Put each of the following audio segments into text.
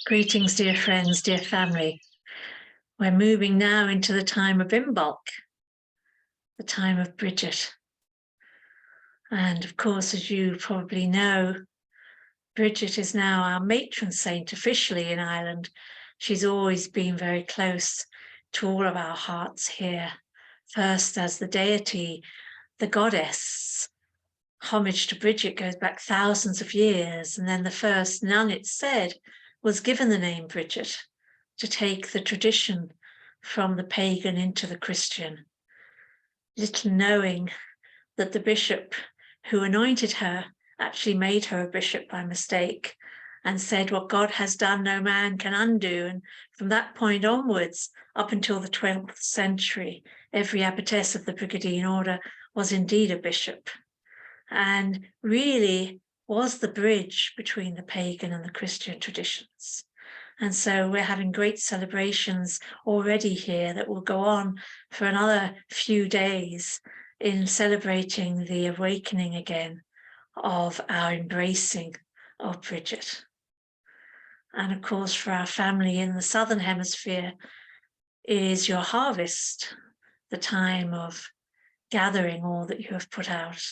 Greetings, dear friends, dear family. We're moving now into the time of Imbolc, the time of Bridget. And of course, as you probably know, Bridget is now our matron saint officially in Ireland. She's always been very close to all of our hearts here. First as the deity, the goddess. Homage to Bridget goes back thousands of years, and then the first nun, it's said, was given the name Bridget to take the tradition from the pagan into the Christian, little knowing that the bishop who anointed her actually made her a bishop by mistake and said, what God has done, no man can undo. And from that point onwards, up until the 12th century, every abbotess of the Brigadine order was indeed a bishop, and really was the bridge between the pagan and the Christian traditions. And so we're having great celebrations already here that will go on for another few days in celebrating the awakening again of our embracing of Bridget. And of course, for our family in the Southern Hemisphere, is your harvest, the time of gathering all that you have put out.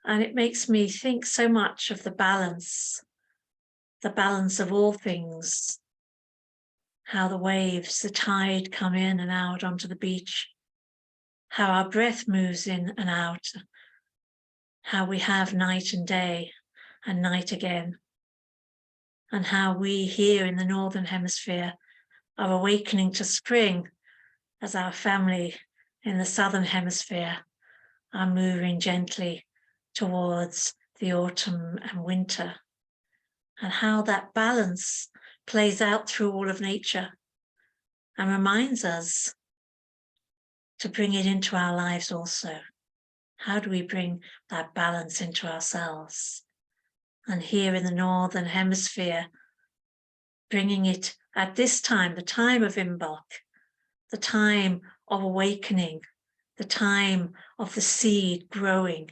And it makes me think so much of the balance of all things, how the waves, the tide come in and out onto the beach, how our breath moves in and out, how we have night and day and night again, and how we here in the Northern Hemisphere are awakening to spring as our family in the Southern Hemisphere are moving gently towards the autumn and winter, and how that balance plays out through all of nature and reminds us to bring it into our lives also. How do we bring that balance into ourselves? And here in the Northern Hemisphere, bringing it at this time, the time of Imbolc, the time of awakening, the time of the seed growing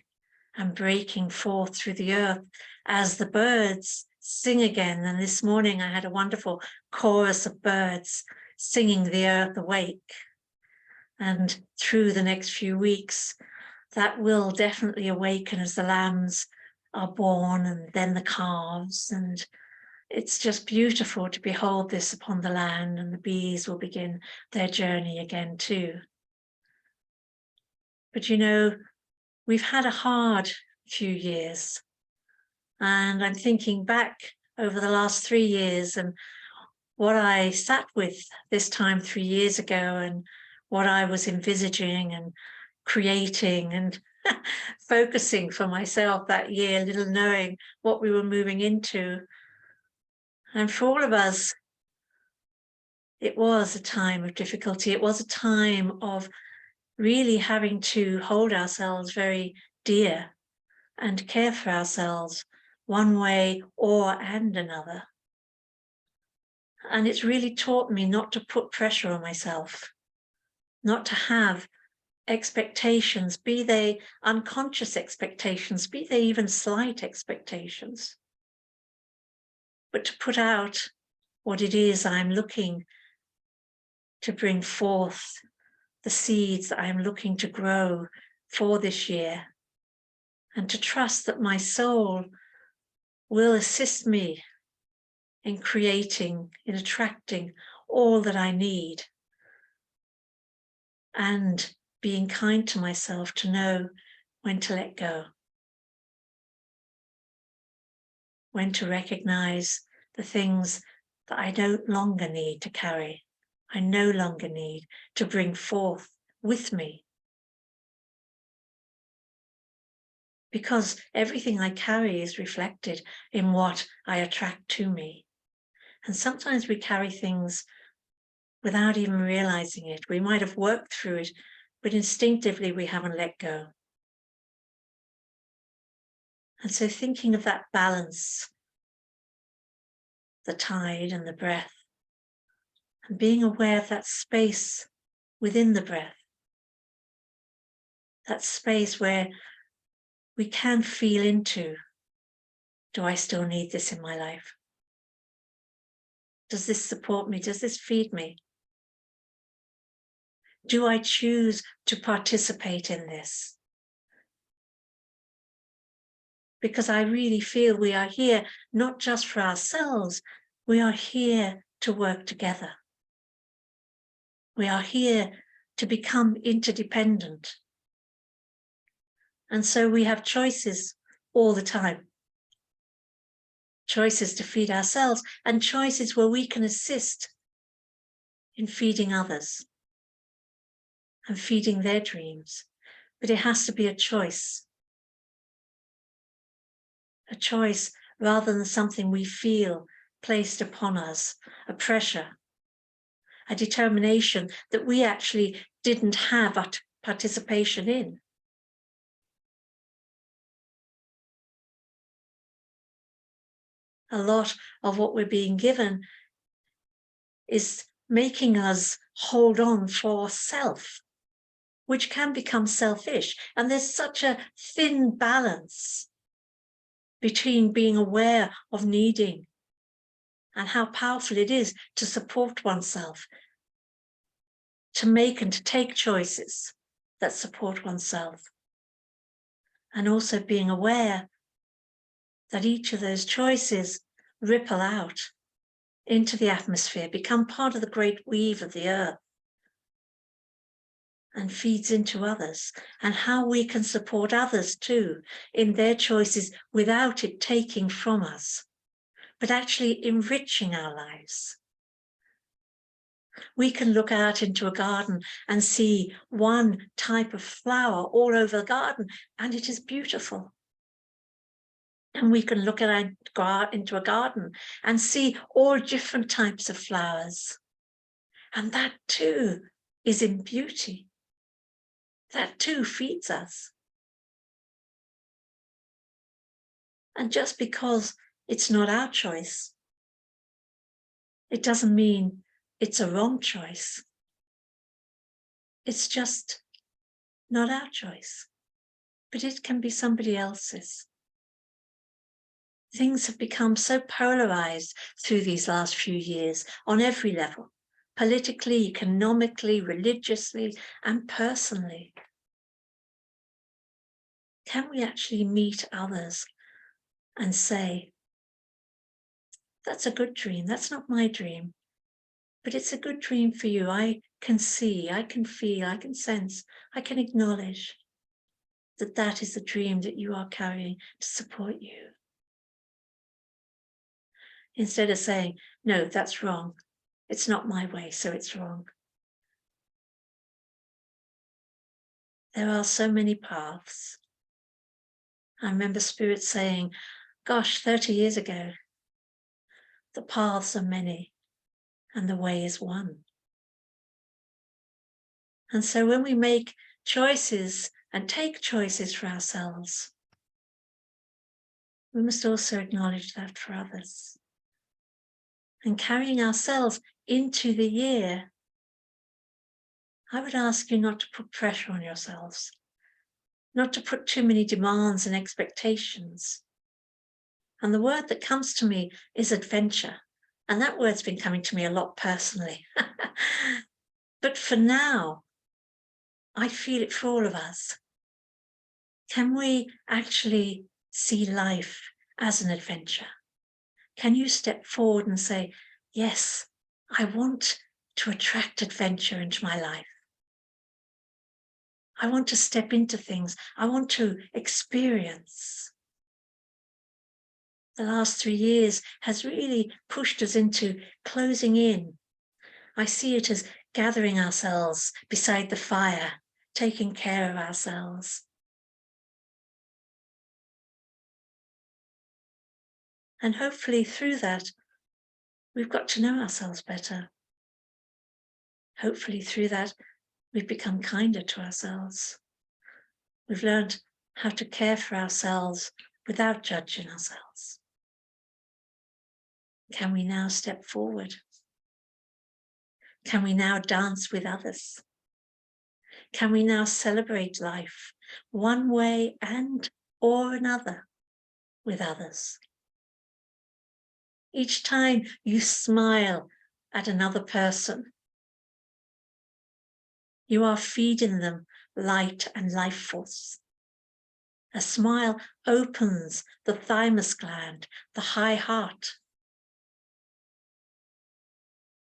and breaking forth through the earth as the birds sing again. And this morning I had a wonderful chorus of birds singing the earth awake. And through the next few weeks, that will definitely awaken as the lambs are born and then the calves. And it's just beautiful to behold this upon the land, and the bees will begin their journey again too. But you know, we've had a hard few years, and I'm thinking back over the last 3 years and what I sat with this time 3 years ago and what I was envisaging and creating and focusing for myself that year, little knowing what we were moving into. And for all of us, it was a time of difficulty. It was a time of really having to hold ourselves very dear and care for ourselves one way and another. And it's really taught me not to put pressure on myself, not to have expectations, be they unconscious expectations, be they even slight expectations, but to put out what it is I'm looking to bring forth, the seeds that I'm looking to grow for this year, and to trust that my soul will assist me in creating, in attracting all that I need, and being kind to myself to know when to let go, when to recognize the things that I no longer need to carry, I no longer need to bring forth with me. Because everything I carry is reflected in what I attract to me. And sometimes we carry things without even realizing it. We might have worked through it, but instinctively we haven't let go. And so thinking of that balance, the tide and the breath, and being aware of that space within the breath, that space where we can feel into, do I still need this in my life? Does this support me? Does this feed me? Do I choose to participate in this? Because I really feel we are here not just for ourselves, we are here to work together. We are here to become interdependent. And so we have choices all the time. Choices to feed ourselves and choices where we can assist in feeding others and feeding their dreams. But it has to be a choice rather than something we feel placed upon us, a pressure, a determination that we actually didn't have participation in. A lot of what we're being given is making us hold on for self, which can become selfish. And there's such a thin balance between being aware of needing and how powerful it is to support oneself, to make and to take choices that support oneself, and also being aware that each of those choices ripple out into the atmosphere, become part of the great weave of the earth, and feeds into others, and how we can support others too in their choices without it taking from us, but actually enriching our lives. We can look out into a garden and see one type of flower all over the garden, and it is beautiful. And we can look into a garden and see all different types of flowers. And that too is in beauty. That too feeds us. And just because it's not our choice, it doesn't mean it's a wrong choice. It's just not our choice, but it can be somebody else's. Things have become so polarized through these last few years on every level, politically, economically, religiously, and personally. Can we actually meet others and say, that's a good dream, that's not my dream, but it's a good dream for you. I can see, I can feel, I can sense, I can acknowledge that that is the dream that you are carrying to support you. Instead of saying, no, that's wrong. It's not my way, so it's wrong. There are so many paths. I remember Spirit saying, gosh, 30 years ago, the paths are many and the way is one. And so when we make choices and take choices for ourselves, we must also acknowledge that for others. And carrying ourselves into the year, I would ask you not to put pressure on yourselves, not to put too many demands and expectations. And the word that comes to me is adventure. And that word's been coming to me a lot personally. But for now, I feel it for all of us. Can we actually see life as an adventure? Can you step forward and say, yes, I want to attract adventure into my life. I want to step into things. I want to experience. The last 3 years has really pushed us into closing in. I see it as gathering ourselves beside the fire, taking care of ourselves. And hopefully through that, we've got to know ourselves better. Hopefully through that, we've become kinder to ourselves. We've learned how to care for ourselves without judging ourselves. Can we now step forward? Can we now dance with others? Can we now celebrate life one way and or another with others? Each time you smile at another person, you are feeding them light and life force. A smile opens the thymus gland, the high heart,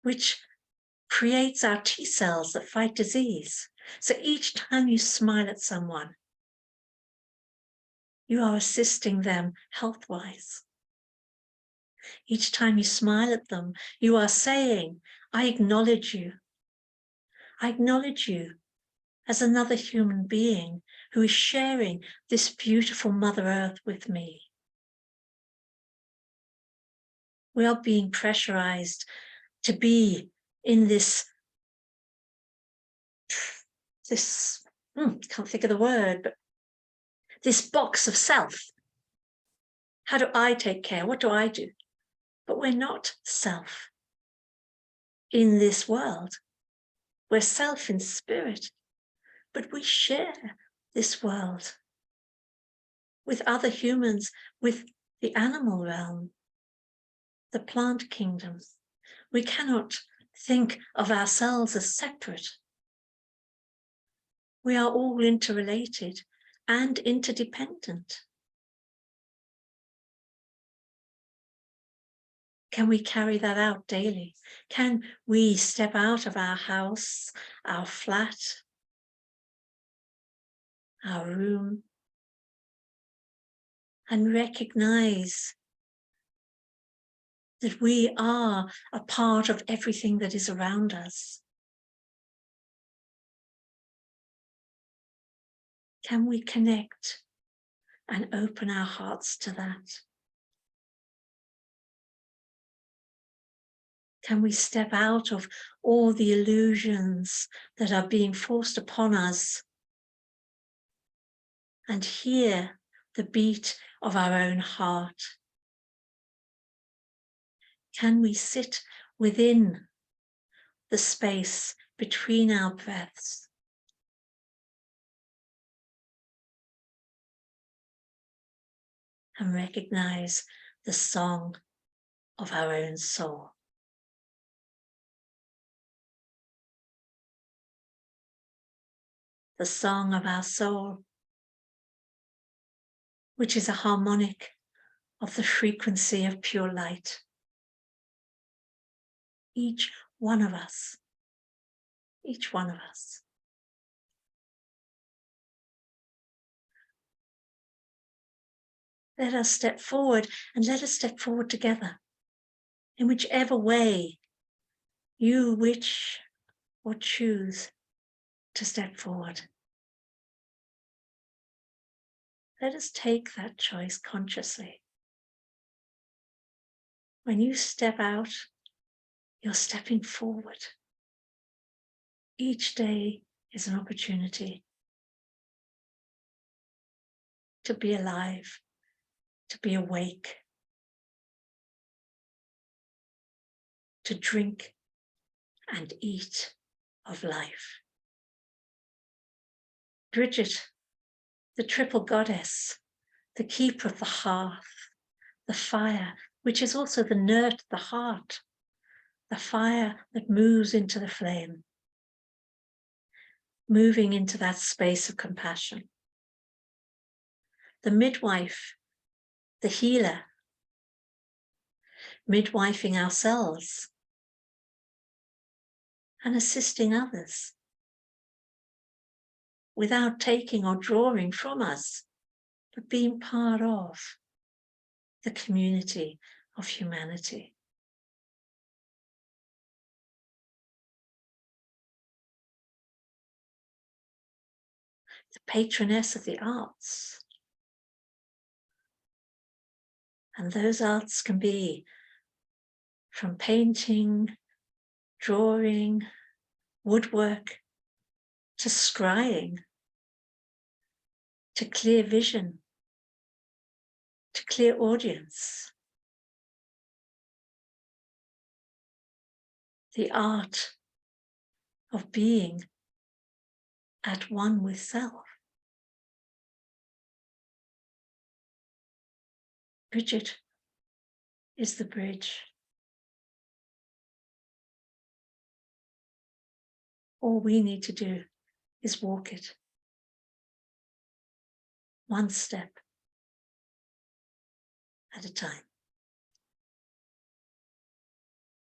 which creates our T cells that fight disease. So each time you smile at someone, you are assisting them health-wise. Each time you smile at them, you are saying, I acknowledge you. I acknowledge you as another human being who is sharing this beautiful Mother Earth with me. We are being pressurized to be in this can't think of the word, but this box of self. How do I take care? What do I do? But we're not self in this world. We're self in spirit, but we share this world with other humans, with the animal realm, the plant kingdom. We cannot think of ourselves as separate. We are all interrelated and interdependent. Can we carry that out daily? Can we step out of our house, our flat, our room, and recognize that we are a part of everything that is around us? Can we connect and open our hearts to that? Can we step out of all the illusions that are being forced upon us and hear the beat of our own heart? Can we sit within the space between our breaths and recognize the song of our own soul? The song of our soul, which is a harmonic of the frequency of pure light. Each one of us. Let us step forward, and let us step forward together in whichever way you wish or choose to step forward. Let us take that choice consciously. When you step out, you're stepping forward. Each day is an opportunity to be alive, to be awake, to drink and eat of life. Bridget, the triple goddess, the keeper of the hearth, the fire, which is also the nurt, the heart, the fire that moves into the flame, moving into that space of compassion. The midwife, the healer, midwifing ourselves and assisting others without taking or drawing from us, but being part of the community of humanity. The patroness of the arts. And those arts can be from painting, drawing, woodwork, to scrying, to clear vision, to clear audience. The art of being at one with self. Bridget is the bridge. All we need to do is walk it. One step at a time.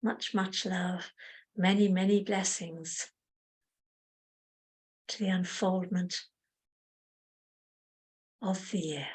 Much, much love. Many, many blessings to the unfoldment of the year.